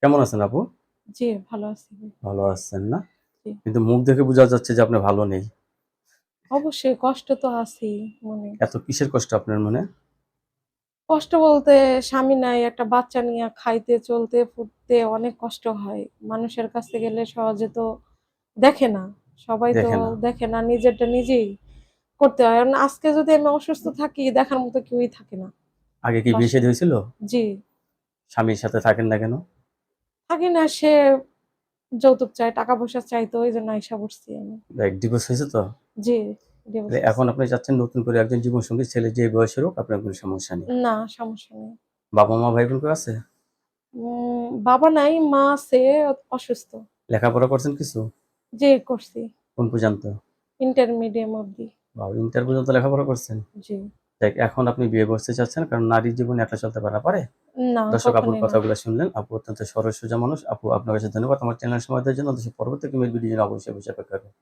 কেমন আছেন আপু? জি, ভালো আছি। ভালো আছেন না? জি। কিন্তু মুখ দেখে বোঝা যাচ্ছে যে আপনি ভালো নেই। অবশ্যই কষ্ট তো আছেই মনে। এত কিসের কষ্ট আপনার মনে? কষ্ট বলতে স্বামী নাই, একটা বাচ্চা নিয়া খাইতে, চলতে, ফুরতে অনেক কষ্ট হয়। মানুষের কাছে গেলে সহজে তো দেখে না। সবাই তো দেখে না। দেখে না, নিজেরটা নিজেই করতে হয়। কারণ আজকে যদি আমি অসুস্থ থাকি, দেখার মতো কেউই থাকে না আগে কি বিয়ে-শাদী বাসায়। হয়েছিল? জি, স্বামীর সাথে থাকেন না কেন? থাকি না, সে যৌতুক চায়, টাকা-পয়সা চায়, তো এইজন্য আইসা পড়ছি আমি। লাইক ডিভোর্স হয়েছে তো? জি, তাহলে ডিভোর্স হইছে। এখন আপনি চাচ্ছেন নতুন করে একজন জীবনসঙ্গী ছেলে যে বয়সের হোক আপনার কোনো সমস্যা নেই। না, সমস্যা নেই। বাবা-মা, ভাই-বোন কেউ আছে? বাবা নাই, মা আছে, অসুস্থ। লেখাপড়া করছেন কিছু? জি, করছি। কোন পর্যন্ত? ইন্টারমিডিয়াম অব্দি। বা ইন্টার পর্যন্ত লেখাপড়া করছেন? জি। দেখ এখন আপনি বিয়ে করতে চাচ্ছেন কারণ নারীর জীবনে একলা চলতে পারে না, পারে? না, দর্শক আপুর কখনোই না। কথাগুলো শুনলেন। আপু অত্যন্ত সরল সোজা মানুষ। আপু আপনার কাছে ধন্যবাদ। আমার চ্যানেল সময় দেওয়ার জন্য। পরবর্তী কোনো ভিডিও অবশ্যই অপেক্ষা করবেন।